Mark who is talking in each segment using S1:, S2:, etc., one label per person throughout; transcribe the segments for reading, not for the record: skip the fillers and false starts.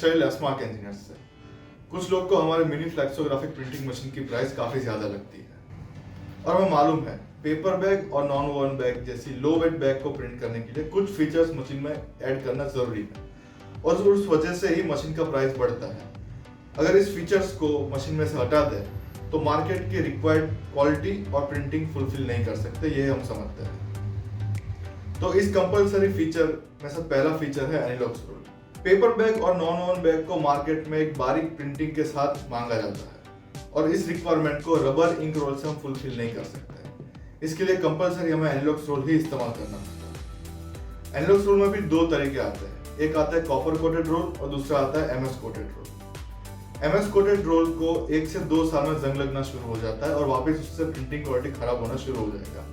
S1: शैल अस्माक engineers से। कुछ लोग को हमारे मिनी फ्लेक्सोग्राफिक प्रिंटिंग मशीन की प्राइस काफ़ी ज़्यादा लगती है और हमें मालूम है पेपर बैग और नॉन वोवन बैग जैसी लो वेट बैग को प्रिंट करने के लिए कुछ फीचर्स मशीन में ऐड करना ज़रूरी है और उस वजह से ही मशीन का प्राइस बढ़ता है। अगर इस फीचर्स को मशीन में से हटा दें तो मार्केट की रिक्वायर्ड क्वालिटी और प्रिंटिंग फुलफिल नहीं कर सकते, ये हम समझते हैं। तो इस कंपलसरी फीचर में से पहला फीचर है एनालॉग स्क्रोल। पेपर बैग और नॉन वोवन बैग को मार्केट में एक बारीक प्रिंटिंग के साथ मांगा जाता है और इस रिक्वायरमेंट को रबर इंक रोल से हम फुलफिल नहीं कर सकते। इसके लिए कंपलसरी हमें एनालॉग स्क्रोल ही इस्तेमाल करना होता है। एनालॉग स्क्रोल में भी दो तरीके आते हैं, एक आता है कॉपर कोटेड रोल और दूसरा आता है MS coated roll. MS coated roll को 1 से 2 साल में जंग लगना शुरू हो जाता है और वापस उससे प्रिंटिंग क्वालिटी खराब होना शुरू हो जाएगा,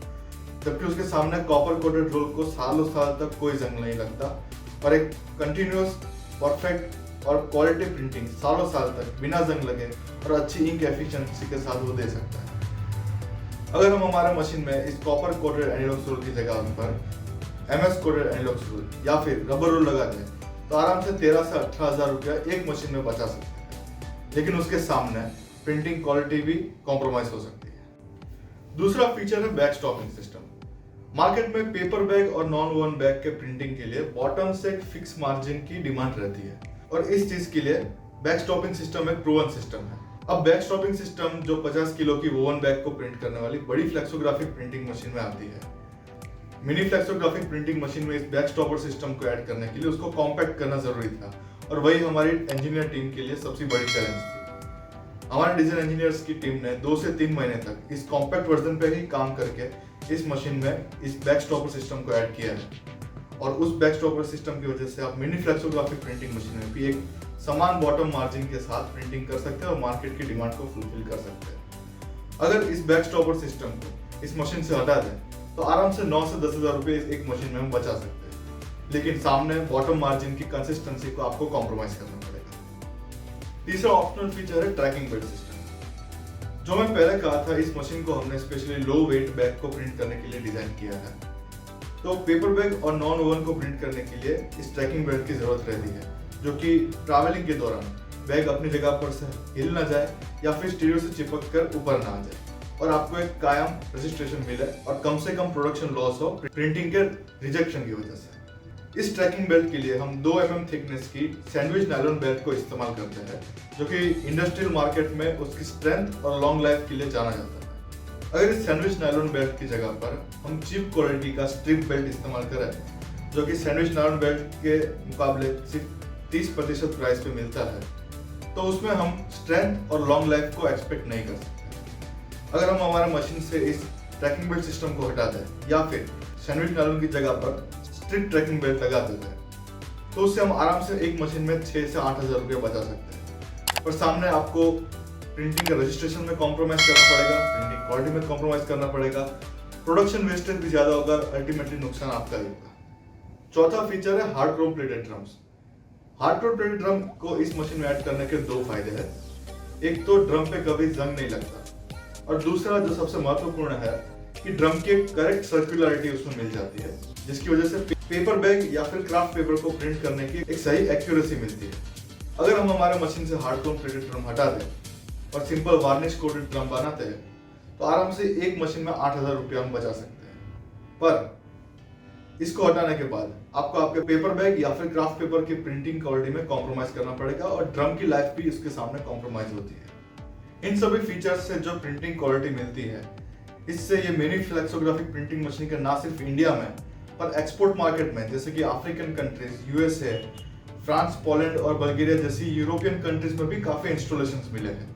S1: जबकि उसके सामने कॉपर कोटेड रोल को सालों साल तक कोई जंग नहीं लगता और एक कंटिन्यूअस परफेक्ट और क्वालिटी प्रिंटिंग सालों साल तक बिना जंग लगे और अच्छी इंक एफिशिएंसी के साथ वो दे सकता है। अगर हम हमारे मशीन में इस कॉपर कोटेड एनालॉग स्क्रोल की जगह पर एमएस कोटेड एनालॉग स्क्रोल या फिर रबर रोल लगा दें तो आराम से 13 से 18,000 रुपया एक मशीन में बचा सकते हैं, लेकिन उसके सामने प्रिंटिंग क्वालिटी भी कॉम्प्रोमाइज हो सकती है। दूसरा फीचर है बैक स्टॉपिंग सिस्टम। मार्केट में पेपर बैग और नॉन वोवन बैग के प्रिंटिंग के लिए बॉटम से एक फिक्स मार्जिन की डिमांड रहती है और इस चीज के लिए बैक स्टॉपिंग सिस्टम एक प्रूवन सिस्टम है। अब बैक स्टॉपिंग सिस्टम जो 50 किलो की वोवन बैग को प्रिंट करने वाली बड़ी फ्लेक्सोग्राफिक प्रिंटिंग मशीन में आती है। मिनी फ्लेक्सोग्राफिक प्रिंटिंग मशीन में इस बैक स्टॉपर सिस्टम को ऐड करने के लिए उसको कॉम्पैक्ट करना जरूरी था और वही हमारी इंजीनियर टीम के लिए सबसे बड़ी चैलेंज थी। हमारे डिजाइन इंजीनियर्स की टीम ने 2 से 3 महीने तक इस कॉम्पैक्ट वर्जन पे ही काम करके इस मशीन में इस बैक स्टॉपर सिस्टम को ऐड किया है और उस बैक स्टॉपर सिस्टम की वजह से आप मिनी फ्लेक्सोग्राफिक प्रिंटिंग मशीन में भी एक समान बॉटम मार्जिन के साथ प्रिंटिंग कर सकते हैं और मार्केट की डिमांड को फुलफिल कर सकते हैं। अगर इस बैक स्टॉपर सिस्टम को इस मशीन से हटा दें तो आराम से 9 से 10,000 रुपये एक मशीन में हम बचा सकते हैं, लेकिन सामने बॉटम मार्जिन की कंसिस्टेंसी को आपको कॉम्प्रोमाइज करना पड़ेगा। तीसरा ऑप्शनल फीचर है ट्रैकिंग बेल्ट सिस्टम। जो मैं पहले कहा था, इस मशीन को हमने स्पेशली लो वेट बैग को प्रिंट करने के लिए डिजाइन किया है। तो पेपर बैग और नॉन वोवन को प्रिंट करने के लिए इस ट्रैकिंग बेल्ट की जरूरत रहती है, जो कि ट्रैवलिंग के दौरान बैग अपनी जगह पर से हिल ना जाए या फिर स्टीरियो से चिपक कर ऊपर ना आ जाए और आपको एक कायम रजिस्ट्रेशन मिले और कम से कम प्रोडक्शन लॉस हो प्रिंटिंग के रिजेक्शन की वजह से। इस ट्रैकिंग बेल्ट के लिए हम 2 mm थिकनेस की सैंडविच नायलॉन बेल्ट को इस्तेमाल करते हैं, जो कि इंडस्ट्रियल मार्केट में उसकी स्ट्रेंथ और लॉन्ग लाइफ के लिए जाना जाता है। अगर इस सैंडविच नायलॉन बेल्ट की जगह पर हम चीप क्वालिटी का स्ट्रिप बेल्ट इस्तेमाल करें, जो कि सैंडविच नायलॉन बेल्ट के मुकाबले सिर्फ 30% प्राइस पे मिलता है, तो उसमें हम स्ट्रेंथ और लॉन्ग लाइफ को एक्सपेक्ट नहीं कर सकते। अगर हम हमारे मशीन से इस ट्रैकिंग बेल्ट सिस्टम को हटा दें या फिर सैंडविच नायलॉन की जगह पर स्ट्रिप ट्रैकिंग बेल्ट लगा देते हैं तो उससे हम आराम से एक मशीन में 6 से 8,000 रुपये बचा सकते हैं। पर सामने आपको प्रिंटिंग के रजिस्ट्रेशन में कॉम्प्रोमाइज करना पड़ेगा, प्रिंटिंग क्वालिटी में कॉम्प्रोमाइज करना पड़ेगा, प्रोडक्शन वेस्टेज भी ज्यादा होगा, अल्टीमेटली नुकसान आपका ही होगा। चौथा फीचर है hard Chrome plated drums. Hard Chrome plated drum को इस मशीन में ऐड करने के 2 फायदे हैं। एक तो ड्रम पे कभी जंग नहीं लगता और दूसरा जो सबसे महत्वपूर्ण है कि ड्रम की करेक्ट सर्कुलरिटी उसमें मिल जाती है, जिसकी वजह से पेपर बैग या फिर क्राफ्ट पेपर को प्रिंट करने की एक सही एक्यूरेसी मिलती है। अगर हम हमारे मशीन से हार्ड क्रोम प्लेटेड ड्रम हटा दें और सिंपल वार्निश कोटेड ड्रम बनाते हैं तो आराम से एक मशीन में 8,000 रुपया हम बचा सकते हैं। पर इसको हटाने के बाद आपको आपके पेपर बैग या फिर क्राफ्ट पेपर की प्रिंटिंग क्वालिटी में कॉम्प्रोमाइज करना पड़ेगा और ड्रम की लाइफ भी इसके सामने कॉम्प्रोमाइज होती है। इन सभी फीचर्स से जो प्रिंटिंग क्वालिटी मिलती है, इससे ये मिनी फ्लेक्सोग्राफिक प्रिंटिंग मशीन का ना सिर्फ इंडिया में पर एक्सपोर्ट मार्केट में जैसे कि African countries, USA, France, Poland और बल्गेरिया जैसी यूरोपियन कंट्रीज में भी काफी इंस्टॉलेशंस मिले हैं।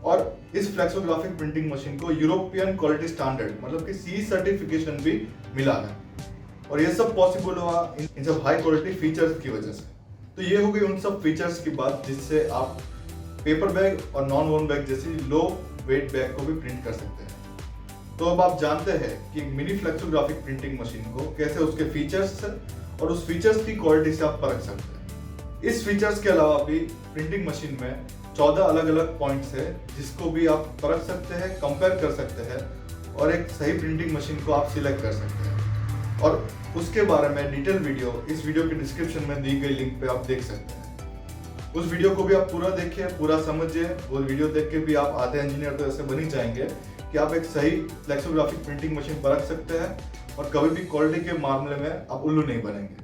S1: और इस फ्लेक्सोग्राफिक प्रिंटिंग मशीन को यूरोपियन क्वालिटी स्टैंडर्ड मतलब कि CE सर्टिफिकेशन भी मिला है और ये सब पॉसिबल हुआ इन सब हाई क्वालिटी फीचर्स की वजह से। तो ये हो गई उन सब फीचर्स की बात जिससे आप पेपर बैग और नॉन वोवन बैग जैसी लो वेट बैग को भी प्रिंट कर सकते हैं। तो अब आप जानते हैं कि मिनी फ्लेक्सोग्राफिक प्रिंटिंग मशीन को कैसे उसके फीचर्स से और उस फीचर्स की क्वालिटी से आप परख सकते हैं। इस फीचर्स के अलावा भी प्रिंटिंग मशीन में 14 अलग अलग पॉइंट्स है जिसको भी आप परख सकते हैं, कंपेयर कर सकते हैं और एक सही प्रिंटिंग मशीन को आप सिलेक्ट कर सकते हैं। और उसके बारे में डिटेल वीडियो इस वीडियो के डिस्क्रिप्शन में दी गई लिंक पे आप देख सकते हैं। उस वीडियो को भी आप पूरा देखिए, पूरा समझिए। वो वीडियो देख के भी आप आधे इंजीनियर तो ऐसे बन ही जाएंगे कि आप एक सही फ्लेक्सोग्राफिक प्रिंटिंग मशीन परख सकते हैं और कभी भी क्वालिटी के मामले में आप उल्लू नहीं बनेंगे।